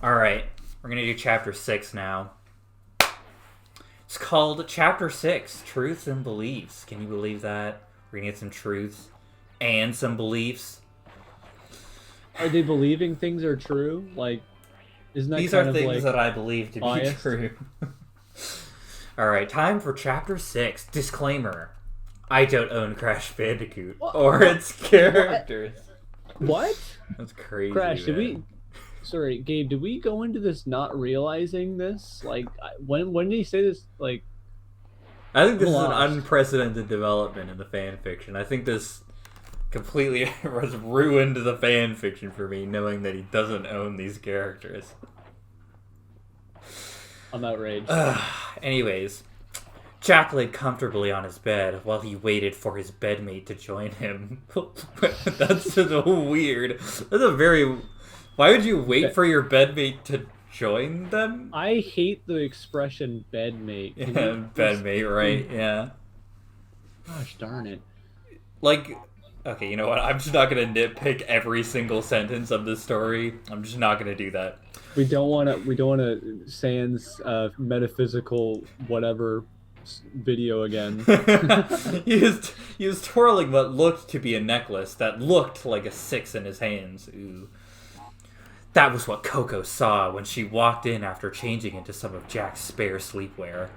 Alright, we're gonna do chapter 6 now. It's called Chapter 6, Truths and Beliefs. Can you believe that? We're gonna get some truths and some beliefs. Are they believing things are true? Like, isn't that These kind are of things like that I believe to biased? be true. Alright, time for Chapter 6. Disclaimer. I don't own Crash Bandicoot or its characters. What? That's crazy, Crash, did man. we? Sorry, Gabe. Did we go into this not realizing this? Like, when did he say this? Like, I think this I'm is an lost. unprecedented development in the fan fiction. I think this completely has ruined the fan fiction for me, knowing that he doesn't own these characters. I'm outraged. Anyways, Jack laid comfortably on his bed while he waited for his bedmate to join him. That's just weird. That's a very... Why would you wait for your bedmate to join them? I hate the expression bedmate. Can Yeah, you- bedmate, right? Yeah. Gosh darn it. Like, okay, you know what? I'm just not gonna nitpick every single sentence of this story. I'm just not gonna do that. We don't want to. We don't want to sans metaphysical whatever video again. he was twirling what looked to be a necklace that looked like a 6 in his hands. Ooh. That was what Coco saw when she walked in after changing into some of Jack's spare sleepwear.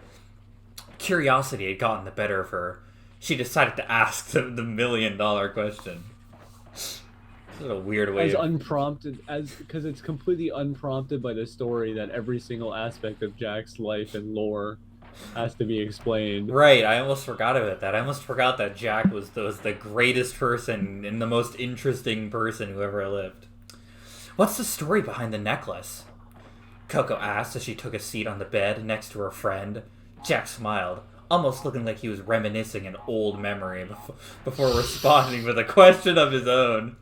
Curiosity had gotten the better of her. She decided to ask the million-dollar question. This is a weird way As of... unprompted as because it's completely unprompted by the story that every single aspect of Jack's life and lore has to be explained. Right, I almost forgot about that. I almost forgot that Jack was the greatest person and the most interesting person who ever lived. What's the story behind the necklace? Coco asked as she took a seat on the bed next to her friend. Jack smiled, almost looking like he was reminiscing an old memory before responding with a question of his own.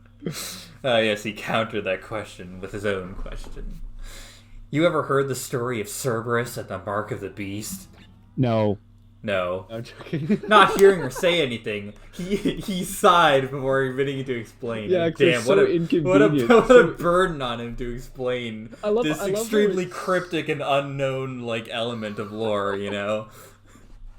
Yes, he countered that question with his own question. You ever heard the story of Cerberus and the Mark of the Beast? No. No. I'm joking. Not hearing her say anything, he sighed before beginning to explain. Yeah, And 'cause it's so inconvenient. what a burden on him to explain this I love extremely how cryptic and unknown like element of lore, you know?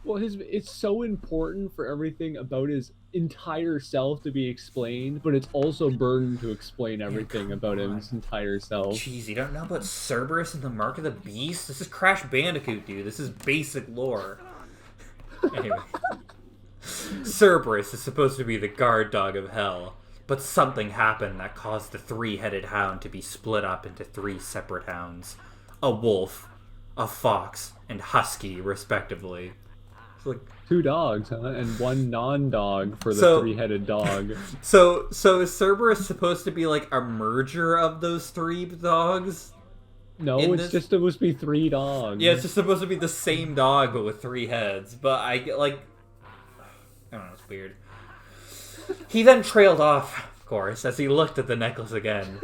Well, it's so important for everything about his entire self to be explained, but it's also burdened to explain everything about his entire self. Jeez, you don't know about Cerberus and the Mark of the Beast? This is Crash Bandicoot, dude. This is basic lore. Anyway. Cerberus is supposed to be the guard dog of hell, but something happened that caused the three-headed hound to be split up into 3 separate hounds. A wolf, a fox, and husky, respectively. It's like... 2 dogs, huh? And 1 non-dog for the So- 3-headed dog. So is Cerberus supposed to be like a merger of those 3 dogs? No, In it's this- just supposed to be 3 dogs. Yeah, it's just supposed to be the same dog, but with 3 heads. But I don't know, it's weird. He then trailed off, of course, as he looked at the necklace again.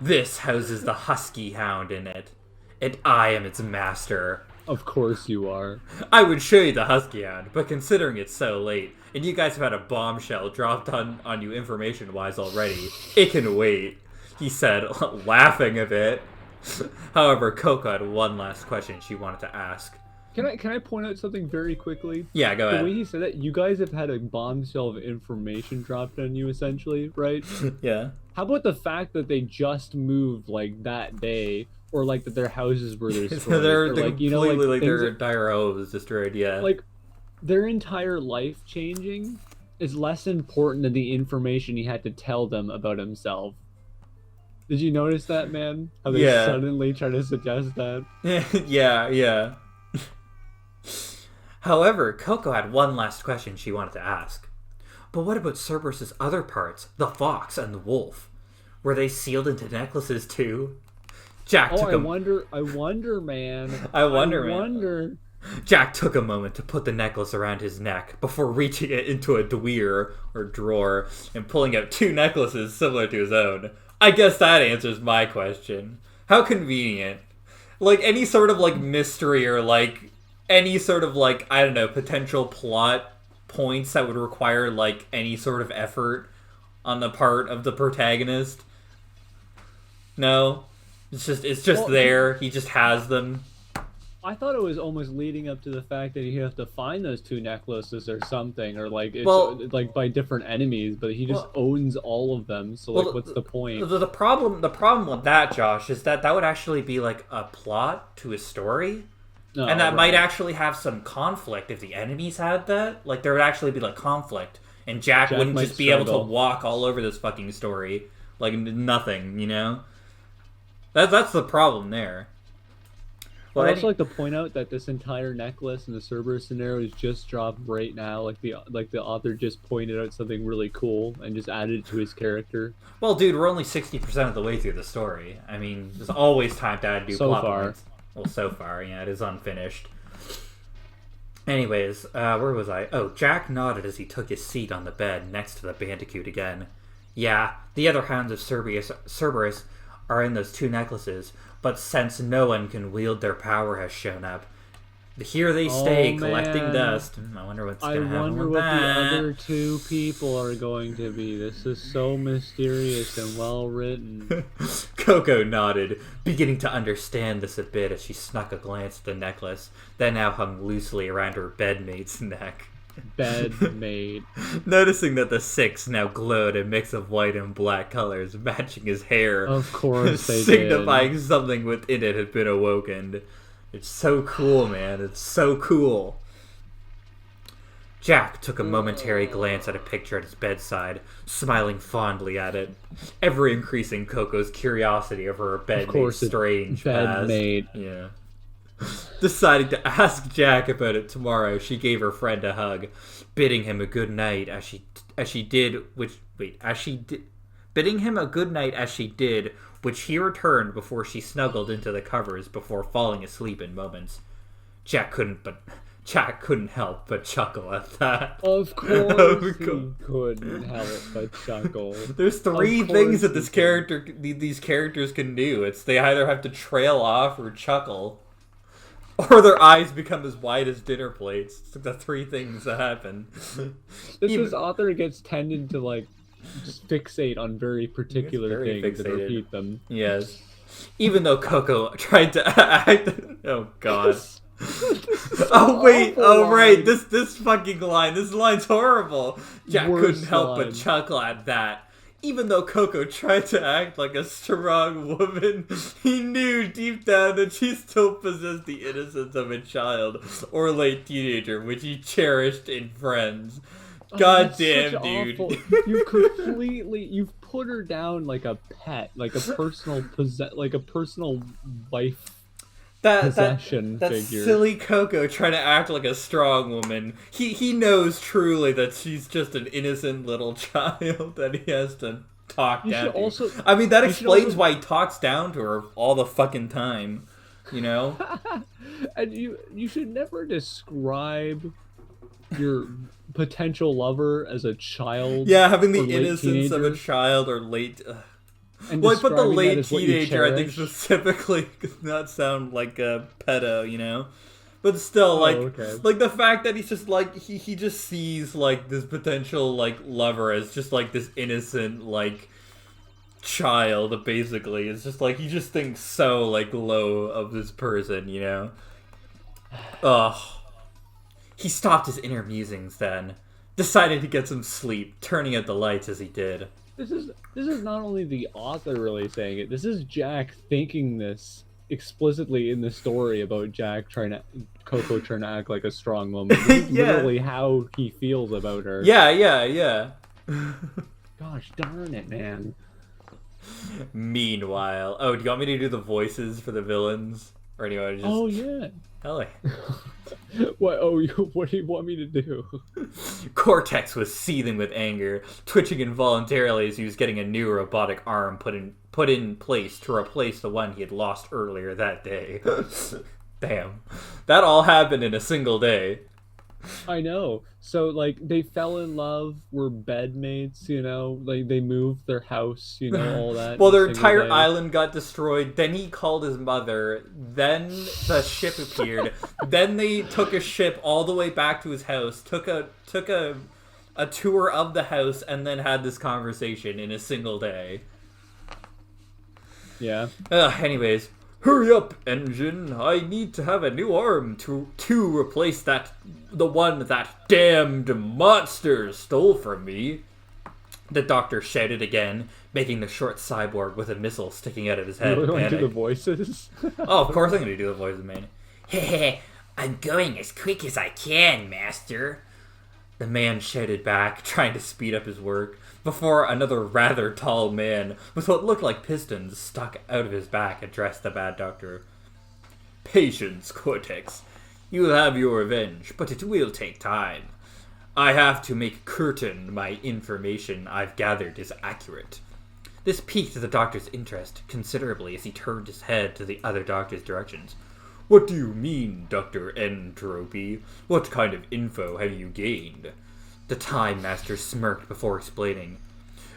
This houses the husky hound in it, and I am its master. Of course you are. I would show you the husky hound, but considering it's so late, and you guys have had a bombshell dropped on you information-wise already, it can wait, he said, laughing a bit. However, Coco had one last question she wanted to ask. Can I point out something very quickly? Yeah, go The way ahead. he said it, you guys have had a bombshell of information dropped on you, essentially, right? Yeah. How about the fact that they just moved, like, that day, or, like, that their houses were destroyed? So they're or, like, completely, you know, like, their things entire home was destroyed, yeah. like, their entire life changing is less important than the information he had to tell them about himself. Did you notice that, man? How they Yeah. suddenly try to suggest that? yeah. However, Coco had one last question she wanted to ask. But what about Cerberus's other parts, the fox and the wolf? Were they sealed into necklaces too? Jack Oh, took I wonder, man. I wonder, man. wonder. Jack took a moment to put the necklace around his neck before reaching it into a dweer, or drawer, and pulling out 2 necklaces similar to his own. I guess that answers my question. How convenient. Like, any sort of, like, mystery or, like, any sort of, like, I don't know, potential plot points that would require, like, any sort of effort on the part of the protagonist. No? It's just there. He just has them. I thought it was almost leading up to the fact that you have to find those 2 necklaces or something, or like it's like by different enemies, but he just owns all of them. So like, what's the point? The problem with that, Josh, is that would actually be like a plot to a story, and that might actually have some conflict if the enemies had that. Like there would actually be like conflict, and Jack wouldn't just be able to walk all over this fucking story like nothing, you know. That's the problem there. I'd also like to point out that this entire necklace in the Cerberus scenario is just dropped right now. Like the author just pointed out something really cool and just added it to his character. Well, dude, we're only 60% of the way through the story. I mean, there's always time to add new plot points. Well, so far, yeah, it is unfinished. Anyways, where was I? Oh, Jack nodded as he took his seat on the bed next to the Bandicoot again. Yeah, the other hounds of Cerberus are in those 2 necklaces, but since no one can wield their power has shown up, here they stay collecting dust. I wonder what's going to happen with that. I wonder what the other 2 people are going to be. This is so mysterious and well written. Coco nodded, beginning to understand this a bit as she snuck a glance at the necklace that now hung loosely around her bedmate's neck. Bedmate. Noticing that the 6 now glowed a mix of white and black colors, matching his hair. Of course they signifying did. Something within it had been awoken. It's so cool, man. It's so cool. Jack took a momentary glance at a picture at his bedside, smiling fondly at it, ever increasing Coco's curiosity over her bedmate's strange past. Bedmate. Yeah. Deciding to ask Jack about it tomorrow, she gave her friend a hug, bidding him a good night bidding him a good night as she did, which he returned before she snuggled into the covers before falling asleep in moments. Jack couldn't help but chuckle at that. Of course he couldn't help but chuckle. There's 3 things that these characters can do. It's they either have to trail off or chuckle. Or their eyes become as wide as dinner plates. It's the 3 things that happen. This author gets tended to like just fixate on very particular things and repeat them. Yes. Even though Coco tried to act. Oh god. Oh wait. Oh right. This fucking line. This line's horrible. Jack couldn't help but chuckle at that. Even though Coco tried to act like a strong woman, he knew deep down that she still possessed the innocence of a child or late teenager, which he cherished in friends. God damn, dude. You've put her down like a pet, like a personal wife. That figure. Silly Coco trying to act like a strong woman. He knows truly that she's just an innocent little child that he has to talk down to. I mean, that explains why he talks down to her all the fucking time. You know? And you should never describe your potential lover as a child. Yeah, having the innocence of a child or late... Well, I put the late teenager, I think, specifically, does not sound like a pedo, you know? But still, like the fact that he's just, like, he just sees, like, this potential, like, lover as just, like, this innocent, like, child, basically. It's just, like, he just thinks so, like, low of this person, you know? Ugh. He stopped his inner musings then, decided to get some sleep, turning out the lights as he did. This is not only the author really saying it. This is Jack thinking this explicitly in the story about Coco trying to act like a strong woman. This is literally how he feels about her. Yeah. Gosh darn it, man. Meanwhile, do you want me to do the voices for the villains, or do you want to just? Oh yeah. Hell yeah. What? Oh, what do you want me to do? Cortex was seething with anger, twitching involuntarily as he was getting a new robotic arm put in place to replace the one he had lost earlier that day. Damn, that all happened in a single day. I know. So, like, they fell in love, were bedmates, you know? Like, they moved their house, you know, all that. Well, their entire island got destroyed. Then he called his mother. Then the ship appeared. Then they took a ship all the way back to his house, took a tour of the house, and then had this conversation in a single day. Yeah. Anyways, hurry up, engine. I need to have a new arm to replace the one that damned monster stole from me. The doctor shouted again, making the short cyborg with a missile sticking out of his head Really going to panic. do the voices? Oh, of course I'm going to do the voice of man. Heh, I'm going as quick as I can, master. The man shouted back, trying to speed up his work, before another rather tall man with what looked like pistons stuck out of his back addressed the bad doctor. Patience, Cortex. You will have your revenge, but it will take time. I have to make certain my information I've gathered is accurate. This piqued the doctor's interest considerably as he turned his head to the other doctor's directions. What do you mean, Dr. Entropy? What kind of info have you gained? The Time Master smirked before explaining.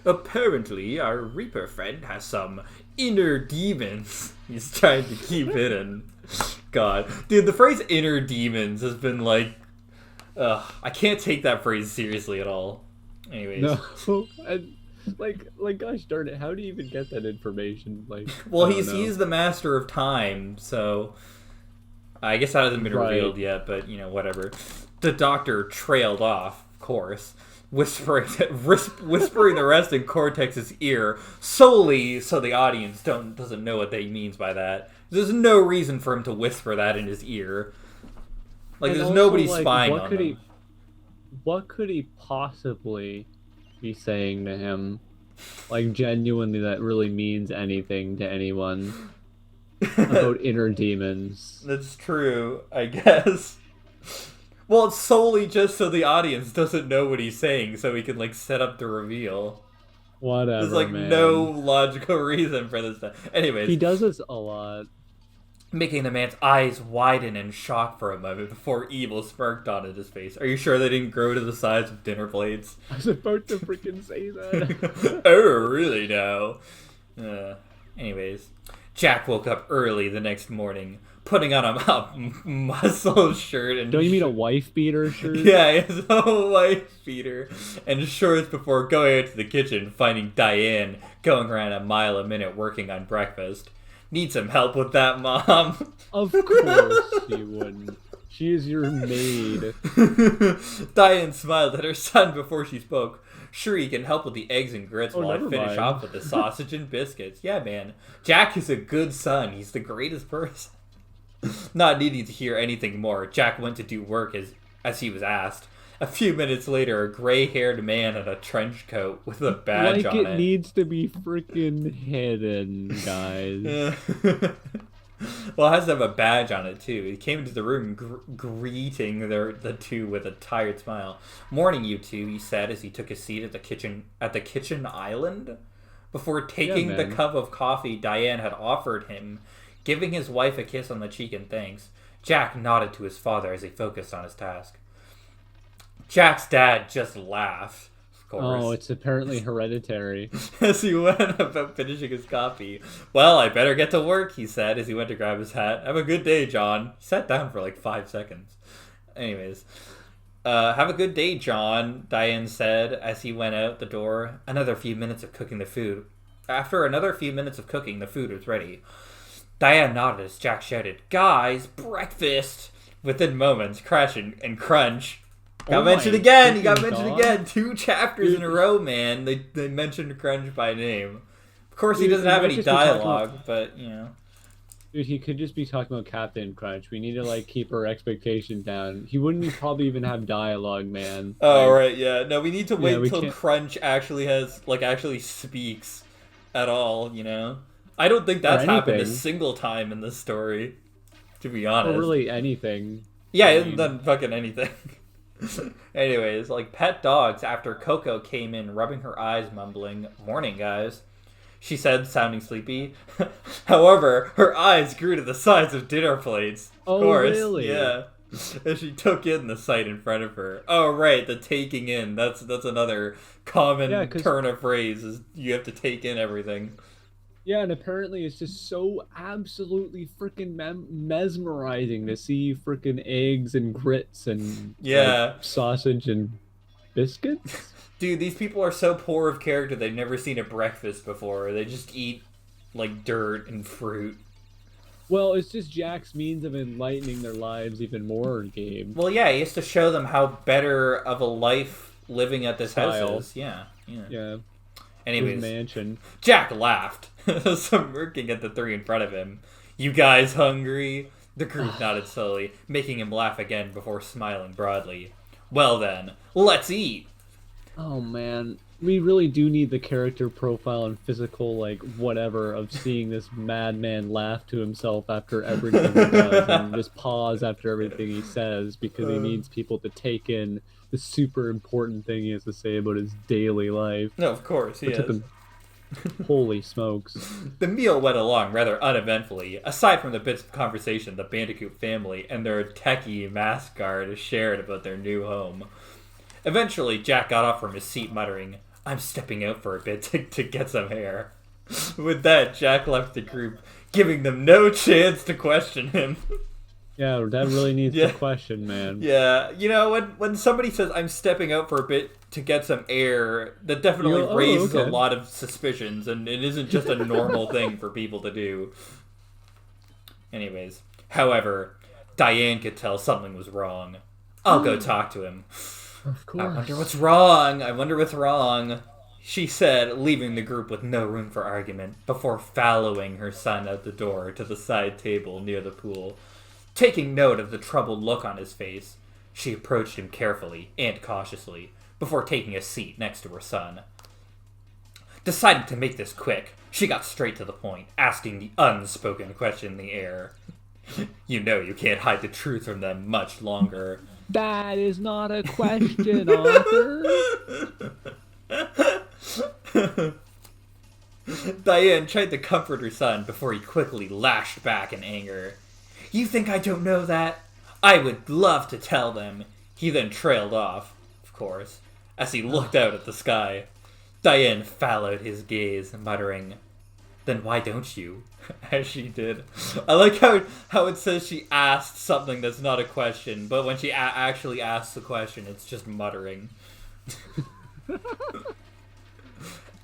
Apparently, our Reaper friend has some inner demons he's trying to keep hidden. God. Dude, the phrase inner demons has been like... I can't take that phrase seriously at all. Anyways. No. And, gosh darn it, how do you even get that information? Well, he's the master of time, so... I guess that hasn't been revealed yet, but, whatever. The doctor trailed off, of course, whispering the rest in Cortex's ear, solely so the audience doesn't know what he means by that. There's no reason for him to whisper that in his ear. There's also, nobody spying on him. What could he possibly be saying to him? Genuinely that really means anything to anyone? About inner demons. That's true, I guess. Well, it's solely just so the audience doesn't know what he's saying, so he can set up the reveal. Whatever. There's man. No logical reason for this stuff. Anyways, he does this a lot, making the man's eyes widen in shock for a moment before evil smirked on his face. Are you sure they didn't grow to the size of dinner plates? I was about to freaking say that. Oh, really now? Anyways. Jack woke up early the next morning, putting on a muscle shirt and... Don't you mean a wife beater shirt? Yeah, his own wife beater and shorts before going out to the kitchen, finding Diane going around a mile a minute working on breakfast. Need some help with that, Mom? Of course she wouldn't. She is your maid. Diane smiled at her son before she spoke. Sure, he can help with the eggs and grits while I finish off with the sausage and biscuits. Yeah, man. Jack is a good son. He's the greatest person. Not needing to hear anything more, Jack went to do work as he was asked. A few minutes later, a gray-haired man in a trench coat with a badge on it. It needs to be freaking hidden, guys. Well, it has to have a badge on it, too. He came into the room greeting the two with a tired smile. Morning, you two, he said as he took a seat at the kitchen island. Before taking the cup of coffee Diane had offered him, giving his wife a kiss on the cheek in thanks, Jack nodded to his father as he focused on his task. Jack's dad just laughed. Oh, it's apparently hereditary. As he went about finishing his coffee. Well, I better get to work, he said as he went to grab his hat. Have a good day, John. He sat down for 5 seconds. Anyways. Have a good day, John, Diane said as he went out the door. Another few minutes of cooking the food. After another few minutes of cooking, the food was ready. Diane nodded as Jack shouted, Guys, breakfast! Within moments, Crash and Crunch... Got mentioned again! He got mentioned again! 2 chapters in a row, man. They mentioned Crunch by name. Of course, he doesn't have any dialogue, but, Dude, he could just be talking about Captain Crunch. We need to, keep our expectation down. He wouldn't probably even have dialogue, man. Oh, right, yeah. No, we need to wait until Crunch actually actually speaks at all, I don't think that's happened a single time in this story, to be honest. Or really anything. Yeah, it hasn't done fucking anything. Anyways, pet dogs after Coco came in rubbing her eyes mumbling, Morning, guys, she said, sounding sleepy. However, her eyes grew to the size of dinner plates. Of course, really? Yeah. As she took in the sight in front of her. Oh, right, the taking in. That's another common turn of phrase, is you have to take in everything. Yeah, and apparently it's just so absolutely freaking mesmerizing to see freaking eggs and grits and sausage and biscuits. Dude, these people are so poor of character they've never seen a breakfast before. They just eat like dirt and fruit. Well, it's just Jack's means of enlightening their lives even more in game. Well, yeah, he has to show them how better of a life living at this house is. Yeah. Yeah. Anyways, His mansion. Jack laughed, smirking at the three in front of him. You guys hungry? The group nodded slowly, making him laugh again before smiling broadly. Well then, let's eat! Oh man, we really do need the character profile and physical, like, whatever, of seeing this madman laugh to himself after everything he does, and just pause after everything he says, because he needs people to take in the super important thing he has to say about his daily life. No, of course, he is. Holy smokes. The meal went along rather uneventfully, aside from the bits of conversation the Bandicoot family and their techie mask guard shared about their new home. Eventually, Jack got up from his seat muttering, I'm stepping out for a bit to get some air. With that, Jack left the group, giving them no chance to question him. Yeah, that really needs to question, man. Yeah, you know, when somebody says, I'm stepping out for a bit to get some air, that definitely raises a lot of suspicions, and it isn't just a normal thing for people to do. Anyways, however, Diane could tell something was wrong. I'll go talk to him. Of course. I wonder what's wrong, she said, leaving the group with no room for argument, before following her son out the door to the side table near the pool. Taking note of the troubled look on his face, she approached him carefully and cautiously, before taking a seat next to her son. Deciding to make this quick, she got straight to the point, asking the unspoken question in the air. You know you can't hide the truth from them much longer. That is not a question, Arthur. Diane tried to comfort her son before he quickly lashed back in anger. You think I don't know that? I would love to tell them. He then trailed off, of course, as he looked out at the sky. Diane followed his gaze, muttering, Then why don't you? As she did. I like how it says she asked something that's not a question, but when she actually asks the question, it's just muttering.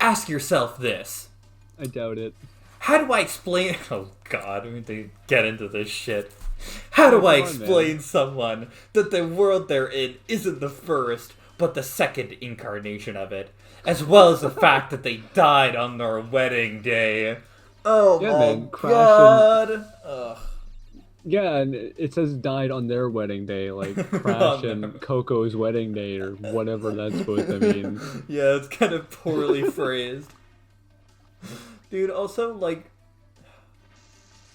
Ask yourself this. I doubt it. How do I explain... Oh god, we need to get into this shit. How do I explain someone that the world they're in isn't the first, but the second incarnation of it, as well as the fact that they died on their wedding day? Oh my god! Ugh. Yeah, and it says died on their wedding day, like Crash and Coco's wedding day, or whatever that's supposed to mean. Yeah, it's kind of poorly phrased. Dude, also, like,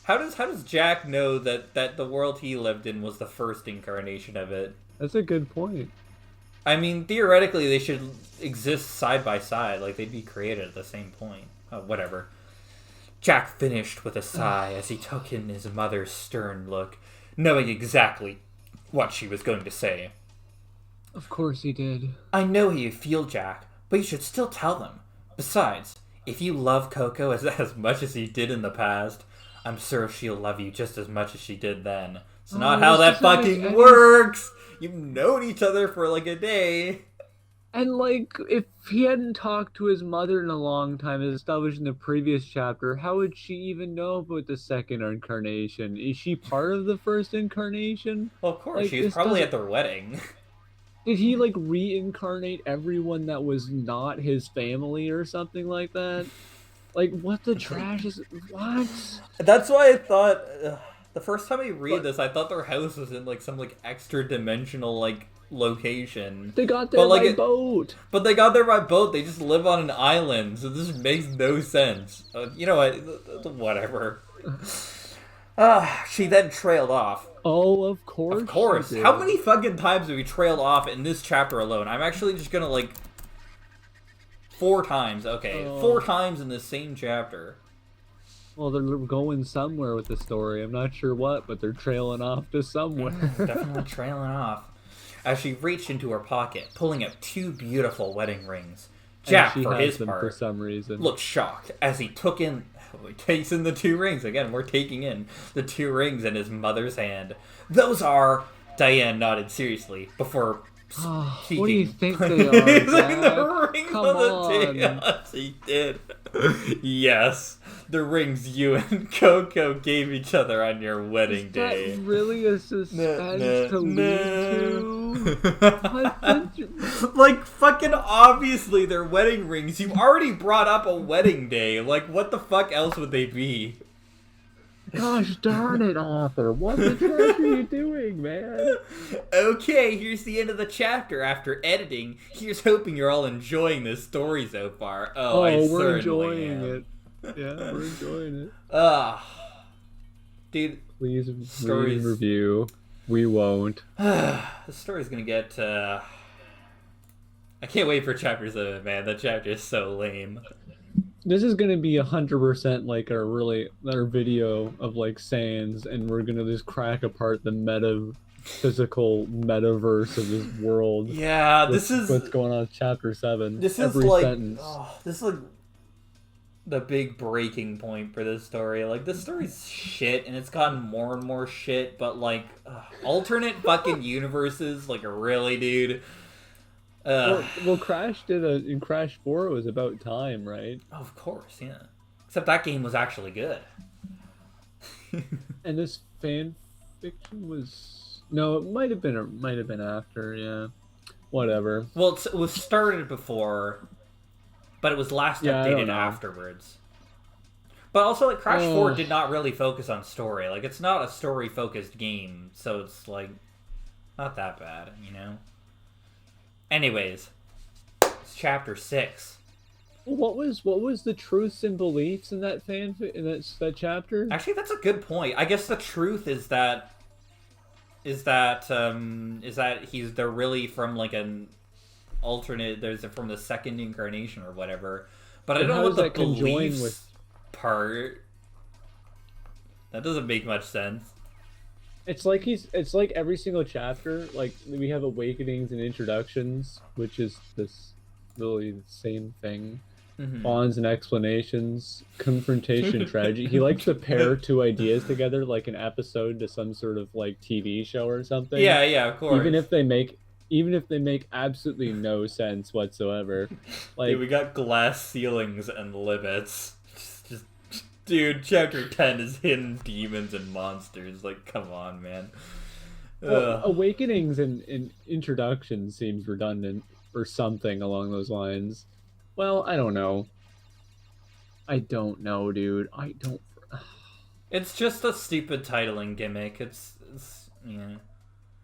how does Jack know that the world he lived in was the first incarnation of it? That's a good point. I mean, theoretically, they should exist side by side, like they'd be created at the same point. Oh, whatever. Jack finished with a sigh as he took in his mother's stern look, knowing exactly what she was going to say. Of course he did. I know how you feel, Jack, but you should still tell them. Besides, if you love Coco as much as you did in the past, I'm sure she'll love you just as much as she did then. It's not how that fucking works! You've known each other for like a day. And like, if he hadn't talked to his mother in a long time, as established in the previous chapter, how would she even know about the second incarnation? Is she part of the first incarnation? Well, of course, she was probably at their wedding. Did he, like, reincarnate everyone that was not his family or something like that? Like, what the trash is... What? That's why I thought... the first time I read this, I thought their house was in, like, some, like, extra-dimensional, like, location. They got there by boat! But they got there by boat. They just live on an island, so this makes no sense. You know what? Whatever. She then trailed off. Oh, of course. Of course. How many fucking times have we trailed off in this chapter alone? I'm actually just gonna, like... 4 times. Okay, 4 times in the same chapter. Well, they're going somewhere with the story. I'm not sure what, but they're trailing off to somewhere. Definitely trailing off. As she reached into her pocket, pulling out 2 beautiful wedding rings. Jack, for his part, for some reason, looked shocked as he takes in the 2 rings. Again, we're taking in the 2 rings in his mother's hand. Those are... Diane nodded seriously before What do you think they He's are, like Jack? the rings Come of the on. chaos. He did. Yes, the rings you and Coco gave each other on your wedding Is day. that really a suspense to lead to? What? Like, fucking obviously they're wedding rings. You already brought up a wedding day. Like, what the fuck else would they be? Gosh darn it, author. What the trash are you doing, man? Okay, here's the end of the chapter after editing. Here's hoping you're all enjoying this story so far. Oh, I we're certainly enjoying am. it. Yeah, we're enjoying it. Dude, Please Stories- read and review. We won't. the story's gonna get, I can't wait for chapter 7, man. That chapter is so lame. This is gonna be 100% like our video of like Sans, and we're gonna just crack apart the metaphysical metaverse of this world. Yeah, this is what's going on with chapter 7. This is Every like sentence. this is like the big breaking point for this story. Like, this story's shit, and it's gotten more and more shit. But like, alternate fucking universes, like, really, dude. Well, Crash did in Crash 4. It was about time, right? Oh, of course, yeah. Except that game was actually good. And this fan fiction was it might have been after, yeah. Whatever. Well, it was started before, but it was last Yeah, I don't updated know. afterwards. But also, like, Crash 4 did not really focus on story. Like, it's not a story-focused game, so it's, like, not that bad, you know? Anyways, it's chapter 6. What was the truths and beliefs in that that chapter? Actually, that's a good point. I guess the truth is that they're really from, like, an alternate, there's from the second incarnation or whatever. But I don't know what the beliefs part. That doesn't make much sense. It's like every single chapter, like, we have awakenings and introductions, which is this really the same thing. Mm-hmm. Bonds and explanations, confrontation, tragedy. He likes to pair two ideas together, like an episode to some sort of like TV show or something. Yeah, of course. Even if they make absolutely no sense whatsoever. Like, dude, we got glass ceilings and limits. Dude, chapter 10 is hidden demons and monsters. Like, come on, man. well, awakenings and introductions seems redundant or something along those lines. Well, I don't know. Dude. I don't. It's just a stupid titling gimmick. It's yeah.